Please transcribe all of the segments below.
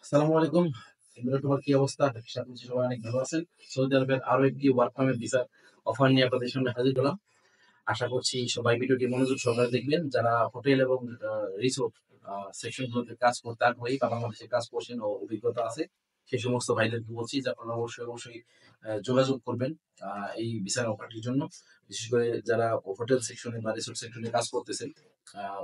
আসসালামু আলাইকুম। তোমার কি অবস্থা? আশা করছি সবাই অনেক ভালো আছেন। সৌদি আরবের আরো একটি ওয়ার্ক পারমিট ভিসার অফার নিয়ে আপনাদের সামনে হাজির হলাম। আশা করছি সবাই ভিডিওটি মনোযোগ সহকারে দেখবেন। যারা হোটেল এবং রিসোর্ট সেকশন গুলোতে কাজ করতে আগ্রহী বা বাংলাদেশে কাজ করছেন ও অভিজ্ঞতা আছে, সেই সমস্ত ভাইদেরকে বলছি যে আপনারা অবশ্যই যোগাযোগ করবেন এই ভিসার অফারটির জন্য। বিশেষ করে যারা হোটেল সেকশনে বা রিসোর্ট সেকশনে কাজ করতেছেন,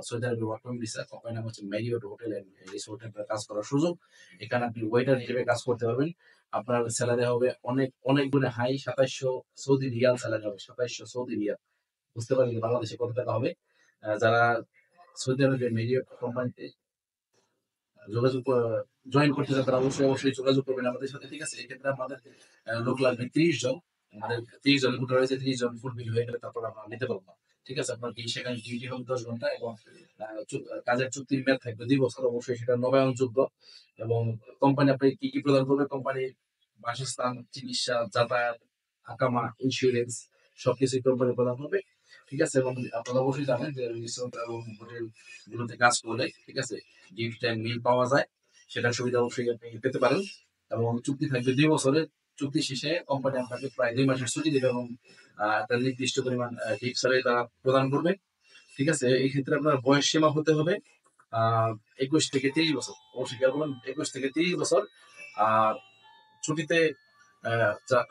সৌদি আরবের ওয়ার্ক পারমিট ভিসা কোম্পানি নাম হচ্ছে ম্যারিয়ট হোটেল এন্ড রিসোর্টে আপনার কাজ করার সুযোগ। এখানে আপনি ওয়েটার হিসেবে কাজ করতে পারবেন। আপনার স্যালারি হবে অনেক অনেক গুণে হাই। ২৭০০ সৌদি রিয়াল স্যালারি হবে, ২৭০০ সৌদি রিয়াল। বুঝতে পারেন যে বাংলাদেশে কত টাকা হবে। যারা সৌদি আরবের মেরিয়ট কোম্পানিতে যোগাযোগ জয়েন করতে চান তারা অবশ্যই যোগাযোগ করবেন আমাদের সাথে, ঠিক আছে? এক্ষেত্রে আমাদের লোক লাগবে ৩০ জন। আমাদের ৩০ জন কোটা রয়েছে, ৩০ জন ফুলফিল হয়ে গেলে তারপর আমরা নিতে পারবো। ঠিক আছে? আপনার কি সেখানে ডিউটি হবে ১০ ঘন্টা এবং কাজের চুক্তির মেয়াদ থাকবে ২ বছর। অবশ্যই সেটা নবায়নযোগ্য। এবং কোম্পানি আপনাকে কি কি প্রদান করবে? কোম্পানি বাসস্থান, চিকিৎসা, যাতায়াত, আকামা, ইন্স্যুরেন্স সবকিছুই কোম্পানি প্রদান করবে। ঠিক আছে? এবং আপনারা অবশ্যই জানেন যে রিসোর্ট এবং হোটেল গুলোতে কাজ করলে, ঠিক আছে, ডিউটি টাইম মিল পাওয়া যায়। সেটার সুবিধা অবশ্যই আপনি পেতে পারেন। এবং চুক্তি থাকবে ২ বছরের। চুক্তি শেষে কোম্পানি আপনাকে প্রায় ২ মাসের ছুটি দেবে এবং একটা নির্দিষ্ট পরিমাণ টিপস স্যালারি তারা প্রদান করবে। ঠিক আছে? এই ক্ষেত্রে আপনার বয়স সীমা হতে হবে আ ২১ থেকে ৩০ বছর। অবশ্যই খেয়াল করবেন, ২১ থেকে ৩০ বছর। আর ছুটিতে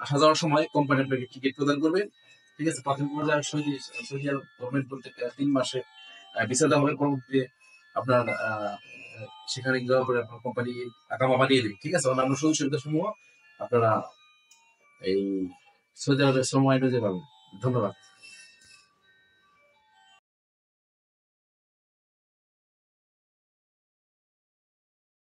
আসা যাওয়ার সময় কোম্পানি আপনাকে টিকিট প্রদান করবে। ঠিক আছে? প্রাথমিক পর্যায়ে সৌদি আরব গভর্নমেন্ট বলতে ৩ মাসে ভিসা দেওয়া হবে। পরবর্তীতে আপনার সেখানে যাওয়ার পরে আপনার কোম্পানি আকামা বানিয়ে দেবে। ঠিক আছে? অন্যান্য সুযোগ সুবিধা সমূহ আপনারা এই সৌদি আরবের শ্রম আইনে যে পাবেন। ধন্যবাদ।